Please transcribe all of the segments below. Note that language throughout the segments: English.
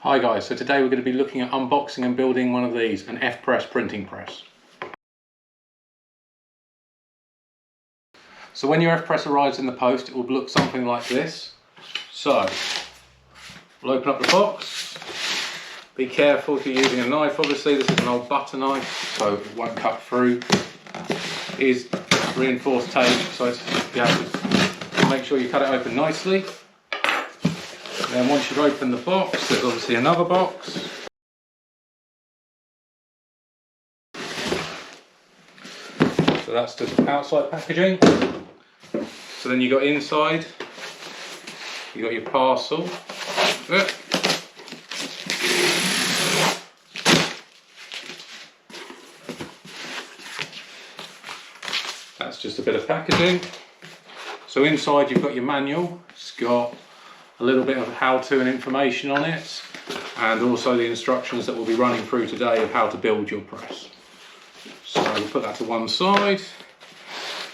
Hi guys, so today we're going to be looking at unboxing and building one of these, an F-press printing press. So when your F-press arrives in the post, it will look something like this. So, we'll open up the box. Be careful if you're using a knife, obviously this is an old butter knife, so it won't cut through. It is reinforced tape, so you have to make sure you cut it open nicely. And then once you've opened the box, there's obviously another box. So that's just outside packaging. So then you got inside, you got your parcel. That's just a bit of packaging. So inside you've got your manual. It's got a little bit of how-to and information on it, and also the instructions that we'll be running through today of how to build your press. So we'll put that to one side.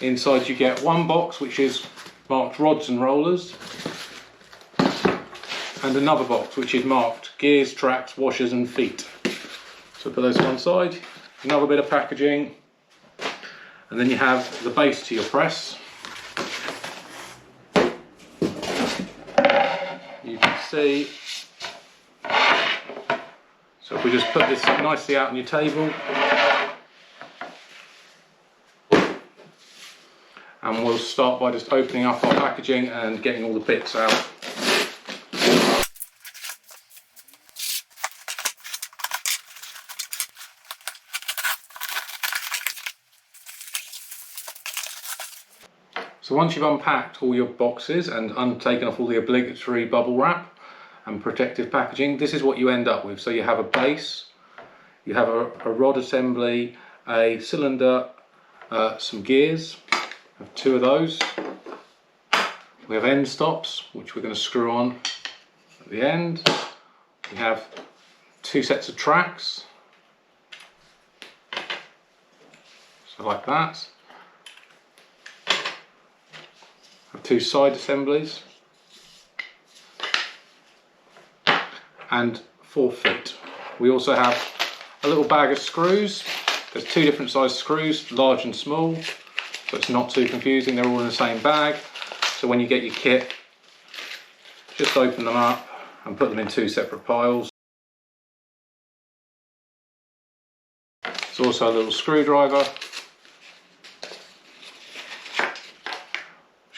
Inside you get one box which is marked rods and rollers, and another box which is marked gears, tracks, washers and feet. So put those to one side. Another bit of packaging, and then you have the base to your press. You can see, so if we just put this nicely out on your table, and we'll start by just opening up our packaging and getting all the bits out. So once you've unpacked all your boxes and taken off all the obligatory bubble wrap and protective packaging, this is what you end up with. So you have a base, you have a rod assembly, a cylinder, some gears, we have two of those. We have end stops, which we're going to screw on at the end. We have two sets of tracks, so like that. Two side assemblies and 4 feet. We also have a little bag of screws. There's two different size screws, large and small, so it's not too confusing. They're all in the same bag, so when you get your kit, just open them up and put them in two separate piles. There's also a little screwdriver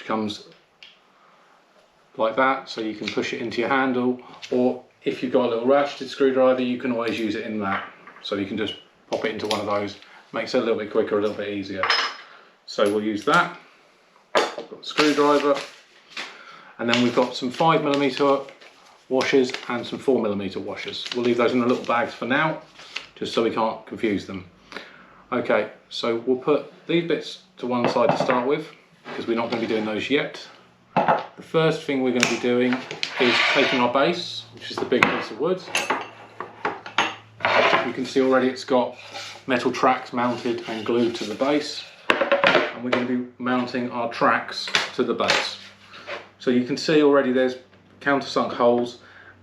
comes like that, so you can push it into your handle, or if you've got a little ratcheted screwdriver you can always use it in that, so you can just pop it into one of those. Makes it a little bit quicker, a little bit easier. So we'll use that. Got the screwdriver, and then we've got some 5mm washers and some 4mm washers. We'll leave those in the little bags for now, just so we can't confuse them. Okay, so we'll put these bits to one side to start with, because we're not going to be doing those yet. The first thing we're going to be doing is taking our base, which is the big piece of wood. You can see already it's got metal tracks mounted and glued to the base, and we're going to be mounting our tracks to the base. So you can see already there's countersunk holes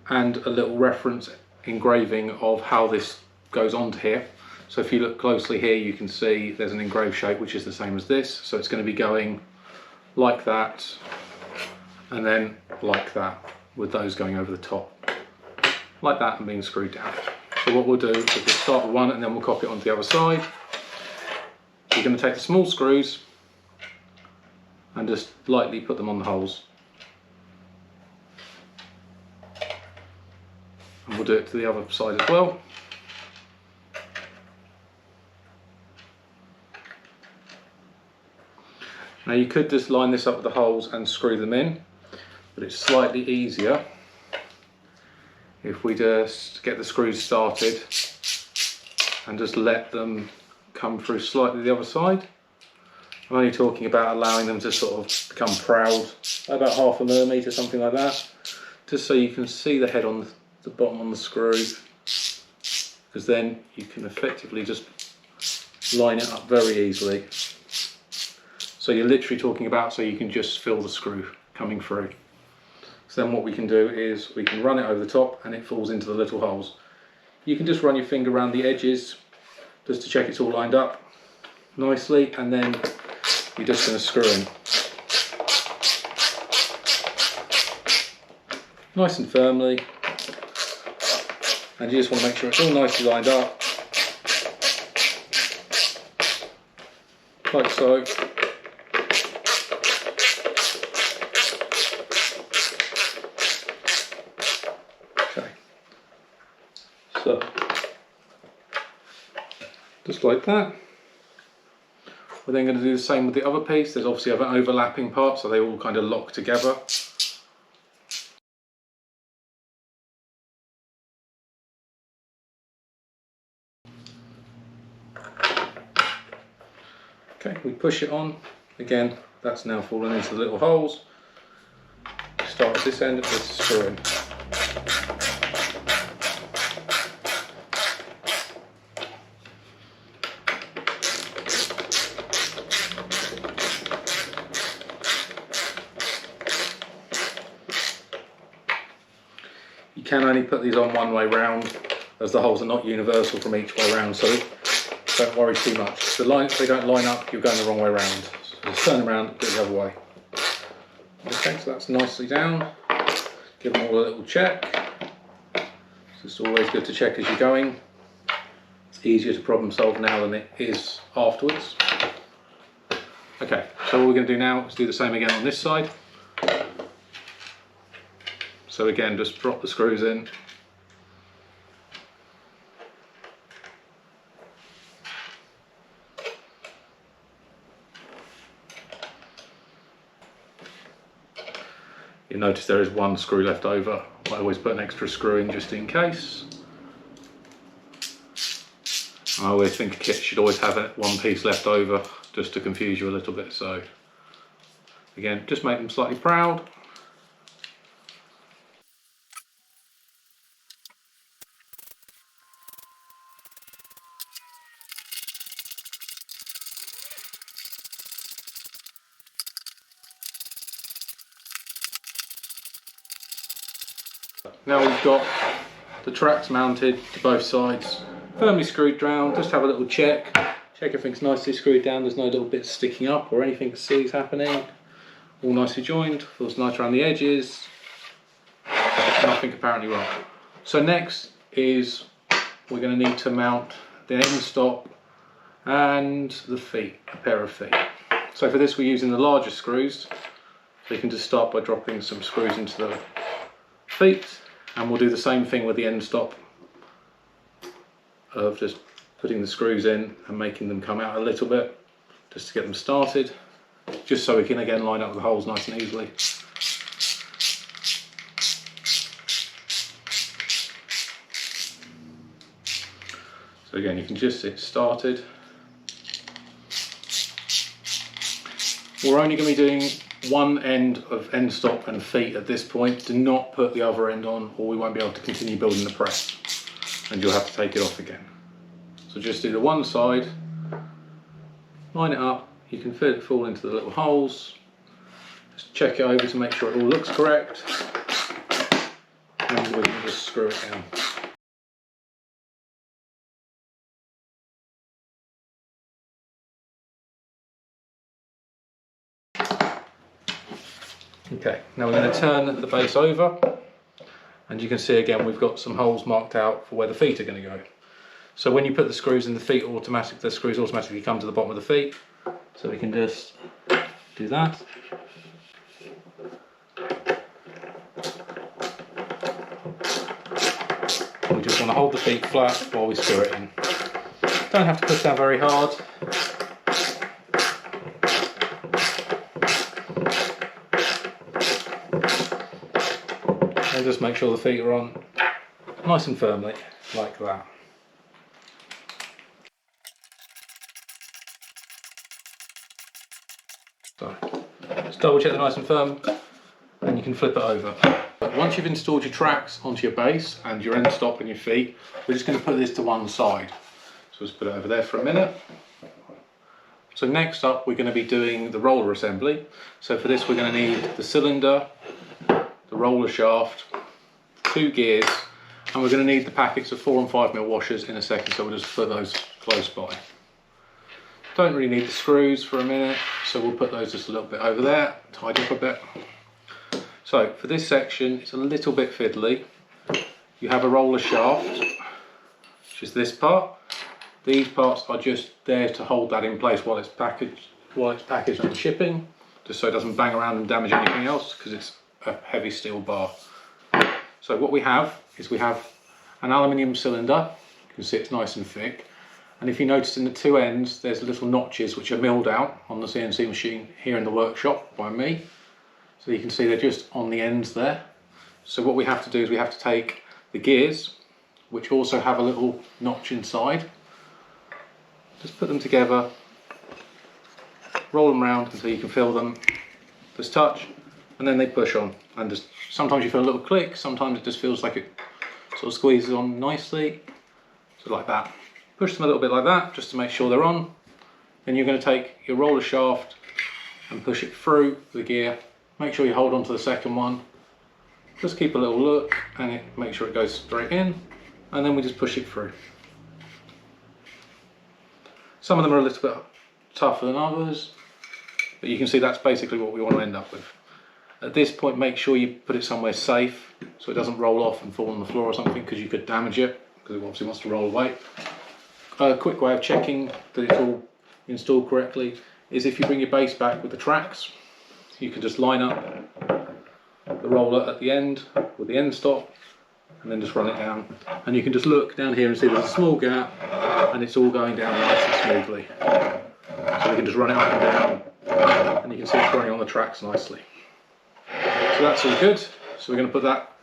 and a little reference engraving of how this goes onto here. So if you look closely here you can see there's an engraved shape which is the same as this, so it's going to be going like that and then like that, with those going over the top like that and being screwed down. So what we'll do is we'll start with one and then we'll copy it onto the other side. You're going to take the small screws and just lightly put them on the holes, and we'll do it to the other side as well. Now you could just line this up with the holes and screw them in, but it's slightly easier if we just get the screws started and just let them come through slightly the other side. I'm only talking about allowing them to sort of become proud, about 1/2 millimetre, something like that, just so you can see the head on the bottom on the screw, because then you can effectively just line it up very easily. So you're literally talking about so you can just feel the screw coming through. So then what we can do is we can run it over the top and it falls into the little holes. You can just run your finger around the edges just to check it's all lined up nicely, and then you're just going to screw in. Nice and firmly, and you just want to make sure it's all nicely lined up, like so. Okay, so just like that. We're then going to do the same with the other piece. There's obviously an overlapping part, so they all kind of lock together. Okay, we push it on. Again, that's now fallen into the little holes. Start at this end of this screwing. You can only put these on one way round, as the holes are not universal from each way round, so don't worry too much. If they don't line up, you're going the wrong way round. So just turn around and do it the other way. Okay, so that's nicely down. Give them all a little check. It's always good to check as you're going. It's easier to problem solve now than it is afterwards. Okay, so what we're going to do now is do the same again on this side. So again, just drop the screws in. You notice there is one screw left over. I always put an extra screw in just in case. I always think a kit should always have one piece left over just to confuse you a little bit. So again, just make them slightly proud. Now we've got the tracks mounted to both sides, firmly screwed down. Just have a little check everything's nicely screwed down, there's no little bits sticking up or anything to see is happening. All nicely joined, feels nice around the edges, nothing apparently wrong. So next is we're going to need to mount the end stop and the feet, a pair of feet. So for this we're using the larger screws, so you can just start by dropping some screws into the feet, and we'll do the same thing with the end stop of just putting the screws in and making them come out a little bit just to get them started, just so we can again line up the holes nice and easily. So again, you can just get started. We're only going to be doing one end of end stop and feet at this point. Do not put the other end on or we won't be able to continue building the press and you'll have to take it off again. So just do the one side, line it up, you can feel it fall into the little holes, just check it over to make sure it all looks correct, and we can just screw it down. Okay, now we're going to turn the base over, and you can see again we've got some holes marked out for where the feet are going to go. So when you put the screws in, the screws automatically come to the bottom of the feet. So we can just do that. We just want to hold the feet flat while we screw it in. Don't have to push down very hard. And just make sure the feet are on nice and firmly, like that. So, just double check they're nice and firm, and you can flip it over. But once you've installed your tracks onto your base and your end stop and your feet, we're just going to put this to one side. So let's put it over there for a minute. So next up we're going to be doing the roller assembly. So for this we're going to need the cylinder, the the roller shaft, 2 gears, and we're going to need the packets of 4 and 5mm washers in a second, so we'll just put those close by. Don't really need the screws for a minute, so we'll put those just a little bit over there, tidy up a bit. So for this section, it's a little bit fiddly. You have a roller shaft, which is this part. These parts are just there to hold that in place while it's packaged and shipping, just so it doesn't bang around and damage anything else, because it's a heavy steel bar. So what we have is we have an aluminium cylinder. You can see it's nice and thick. And if you notice in the 2 ends, there's little notches which are milled out on the CNC machine here in the workshop by me. So you can see they're just on the ends there. So what we have to do is we have to take the gears, which also have a little notch inside, just put them together, roll them around until you can feel them just touch, and then they push on. And just sometimes you feel a little click, sometimes it just feels like it sort of squeezes on nicely, so like that. Push them a little bit like that just to make sure they're on. Then you're going to take your roller shaft and push it through the gear. Make sure you hold on to the second one. Just keep a little look and make sure it goes straight in, and then we just push it through. Some of them are a little bit tougher than others, but you can see that's basically what we want to end up with. At this point, make sure you put it somewhere safe so it doesn't roll off and fall on the floor or something, because you could damage it, because it obviously wants to roll away. A quick way of checking that it's all installed correctly is if you bring your base back with the tracks, you can just line up the roller at the end with the end stop and then just run it down. And you can just look down here and see there's a small gap and it's all going down nice and smoothly. So we can just run it up and down and you can see it's running on the tracks nicely. So that's all good. So we're going to put that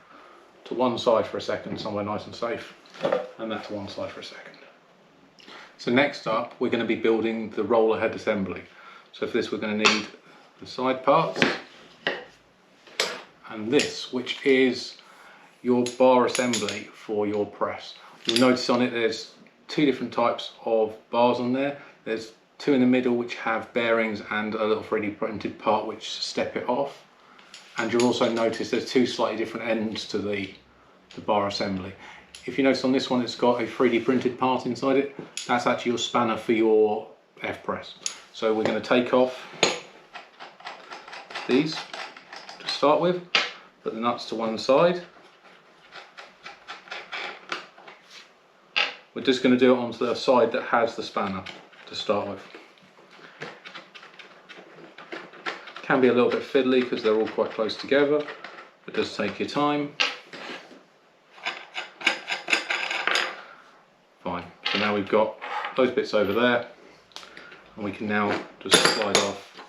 to one side for a second, somewhere nice and safe, and that to one side for a second. So next up, we're going to be building the roller head assembly. So for this, we're going to need the side parts and this, which is your bar assembly for your press. You'll notice on it there's 2 different types of bars on there. There's 2 in the middle which have bearings and a little 3D printed part which step it off. And you'll also notice there's 2 slightly different ends to the bar assembly. If you notice on this one, it's got a 3D printed part inside it. That's actually your spanner for your F-press. So we're going to take off these to start with, put the nuts to one side. We're just going to do it onto the side that has the spanner to start with. Can be a little bit fiddly because they're all quite close together, but just take your time. Fine, so now we've got those bits over there, and we can now just slide off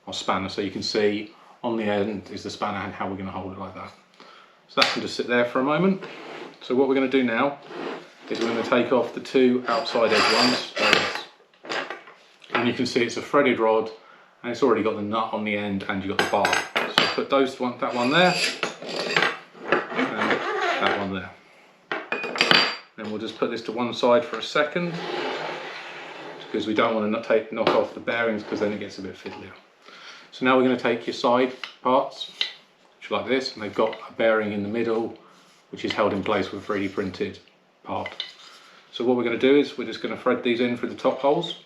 our spanner, so you can see on the end is the spanner and how we're going to hold it like that. So that can just sit there for a moment. So what we're going to do now is we're going to take off the 2 outside edge ones, and you can see it's a threaded rod and it's already got the nut on the end and you've got the bar. So put that one there and that one there. Then we'll just put this to one side for a second because we don't want to knock off the bearings, because then it gets a bit fiddlier. So now we're going to take your side parts, which are like this, and they've got a bearing in the middle which is held in place with a 3D printed part. So what we're going to do is we're just going to thread these in through the top holes,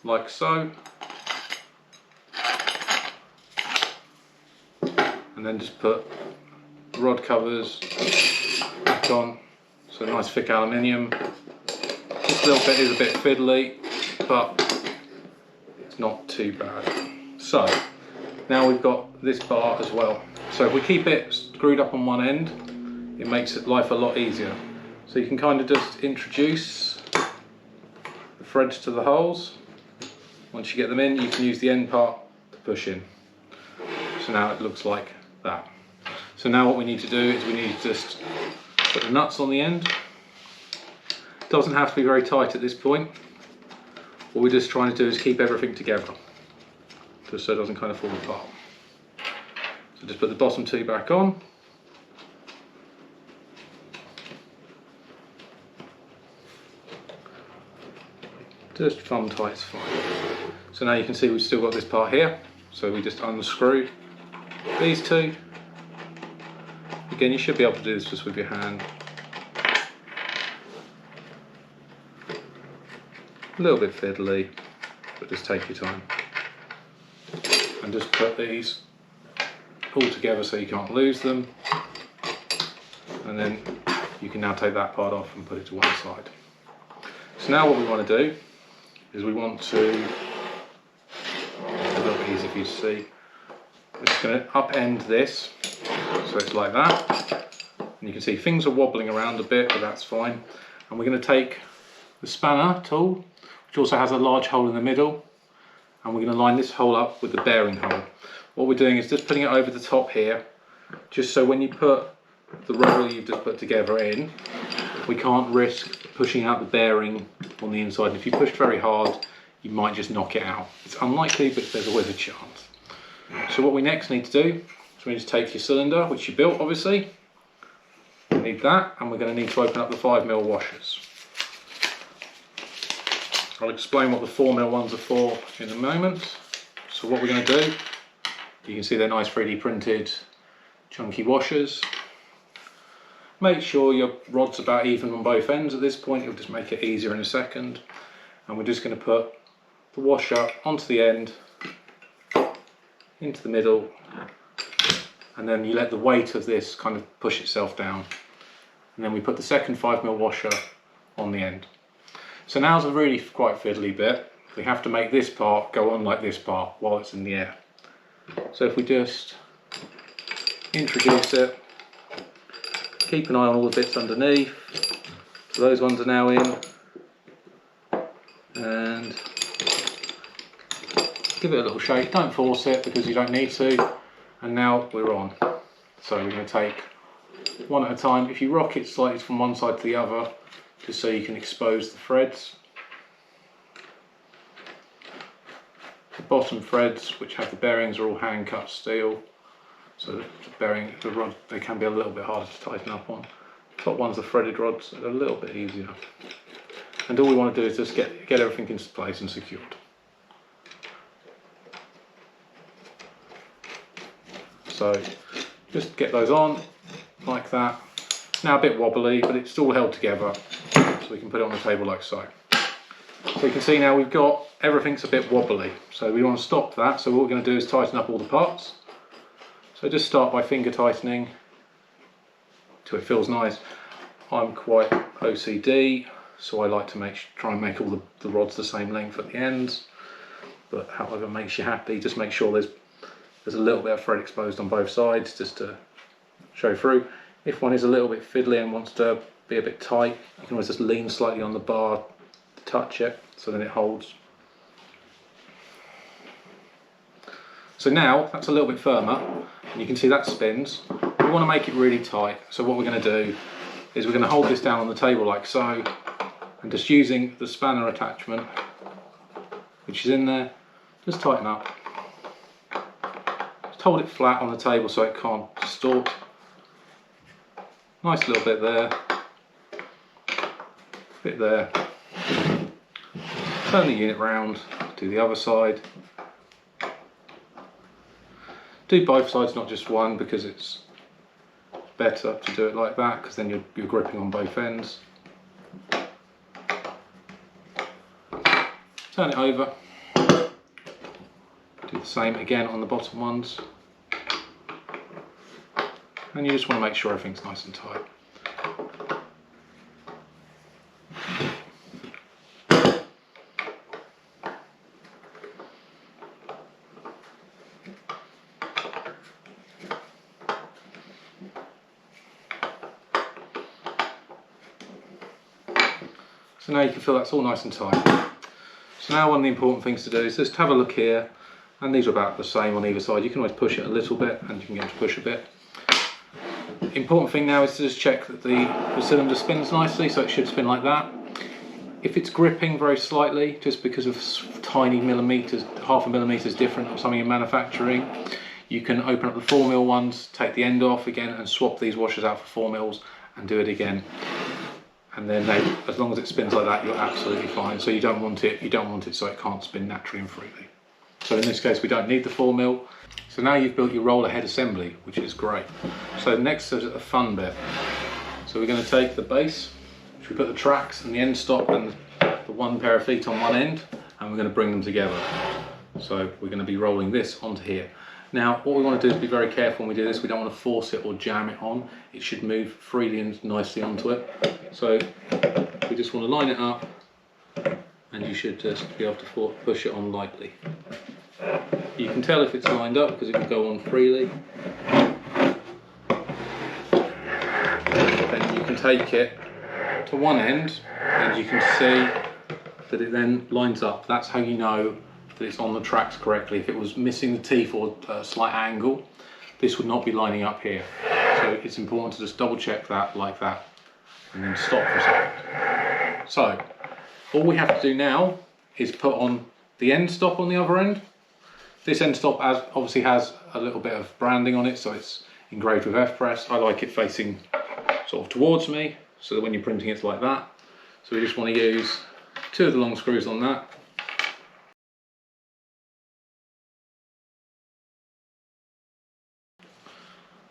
like so, and then just put rod covers back on. So nice thick aluminium. This little bit is a bit fiddly, but it's not too bad. So now we've got this bar as well. So if we keep it screwed up on one end, it makes life a lot easier. So you can kind of just introduce the threads to the holes. Once you get them in, you can use the end part to push in. So now it looks like that. So now what we need to do is we need to just put the nuts on the end. It doesn't have to be very tight at this point. What we're just trying to do is keep everything together, just so it doesn't kind of fall apart. So just put the bottom 2 back on. Just thumb tight is fine. So now you can see we've still got this part here. So we just unscrew these two. Again, you should be able to do this just with your hand. A little bit fiddly, but just take your time. And just put these all together so you can't lose them. And then you can now take that part off and put it to one side. So now what we want to do is we want to, a little bit easier for you to see, we're just going to upend this so it's like that. And you can see things are wobbling around a bit, but that's fine. And we're going to take the spanner tool, which also has a large hole in the middle, and we're going to line this hole up with the bearing hole. What we're doing is just putting it over the top here, just so when you put the roller you've just put together in, we can't risk pushing out the bearing on the inside. And if you push very hard, you might just knock it out. It's unlikely, but there's always a chance. So what we next need to do is we need to take your cylinder, which you built obviously. We need that, and we're going to need to open up the 5mm washers. I'll explain what the 4mm ones are for in a moment. So what we're going to do, you can see they're nice 3D printed chunky washers. Make sure your rod's about even on both ends at this point, it'll just make it easier in a second. And we're just going to put the washer onto the end, into the middle, and then you let the weight of this kind of push itself down. And then we put the second 5mm washer on the end. So now's a really quite fiddly bit. We have to make this part go on like this part while it's in the air. So if we just introduce it, keep an eye on all the bits underneath. So those ones are now in, and give it a little shake. Don't force it because you don't need to. And now we're on. So we're going to take one at a time. If you rock it slightly from one side to the other, just so you can expose the threads. The bottom threads, which have the bearings, are all hand cut steel. So the bearing, the rod, they can be a little bit harder to tighten up on. Top ones are threaded rods, so they're a little bit easier. And all we want to do is just get everything into place and secured. So just get those on like that. Now a bit wobbly, but it's still held together, so we can put it on the table like so. So you can see now we've got everything's a bit wobbly, so we want to stop that. So what we're going to do is tighten up all the parts. So just start by finger tightening till it feels nice. I'm quite OCD, so I like to try and make all the rods the same length at the ends, but however makes you happy. Just make sure there's a little bit of thread exposed on both sides just to show through. If one is a little bit fiddly and wants to be a bit tight, you can always just lean slightly on the bar to touch it, so then it holds. So now that's a little bit firmer, and you can see that spins. We want to make it really tight, so what we're going to do is we're going to hold this down on the table like so, and just using the spanner attachment, which is in there, just tighten up. Just hold it flat on the table so it can't distort. Nice little bit there, bit there. Turn the unit round, do the other side. Do both sides, not just one, because it's better to do it like that, because then you're gripping on both ends. Turn it over. Do the same again on the bottom ones. And you just want to make sure everything's nice and tight. So now you can feel that's all nice and tight. So now one of the important things to do is just have a look here, and these are about the same on either side. You can always push it a little bit, and you can get them to push a bit. The important thing now is to just check that the cylinder spins nicely, so it should spin like that. If it's gripping very slightly, just because of tiny millimeters, half a millimeter is different or something in manufacturing, you can open up the 4mm ones, take the end off again, and swap these washers out for 4mm and do it again. And then as long as it spins like that, you're absolutely fine. So you don't want it so it can't spin naturally and freely. So in this case we don't need the 4mm. So now you've built your roller head assembly, which is great. So next is a fun bit. So we're going to take the base, which we put the tracks and the end stop and the one pair of feet on one end, and we're going to bring them together. So we're going to be rolling this onto here. Now what we want to do is be very careful when we do this. We don't want to force it or jam it on. It should move freely and nicely onto it. So we just want to line it up, and you should just be able to push it on lightly. You can tell if it's lined up because it will go on freely. Then you can take it to one end and you can see that it then lines up. That's how you know that it's on the tracks correctly. If it was missing the teeth or a slight angle, this would not be lining up here. So it's important to just double check that like that and then stop for a second. So all we have to do now is put on the end stop on the other end. This end stop obviously has a little bit of branding on it, so it's engraved with F-press. I like it facing sort of towards me, so that when you're printing it's like that. So we just want to use 2 of the long screws on that.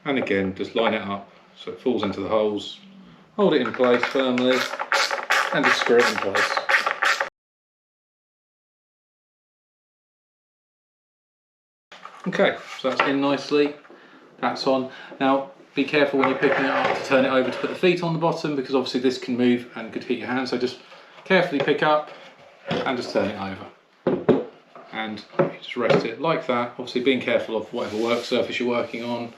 And again, just line it up so it falls into the holes. Hold it in place firmly and just screw it in place. Okay, so that's in nicely. That's on. Now be careful when you're picking it up to turn it over to put the feet on the bottom, because obviously this can move and could hit your hand. So just carefully pick up and just turn it over. And you just rest it like that. Obviously being careful of whatever work surface you're working on.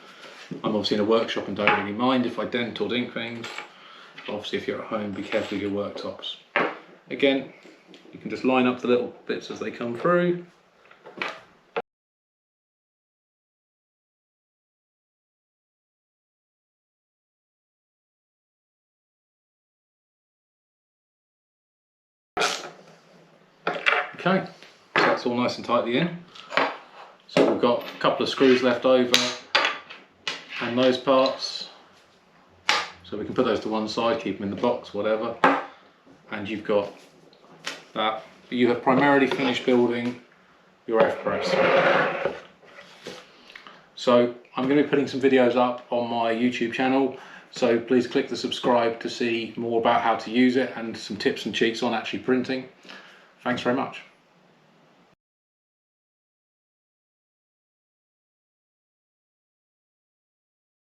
I'm obviously in a workshop and don't really mind if I dent or dink things. But obviously if you're at home, be careful of your worktops. Again, you can just line up the little bits as they come through. Okay, so that's all nice and tightly in. So we've got a couple of screws left over and those parts. So we can put those to one side, keep them in the box, whatever. And you've got that. But you have primarily finished building your F-press. So I'm going to be putting some videos up on my YouTube channel. So please click the subscribe to see more about how to use it and some tips and cheats on actually printing. Thanks very much.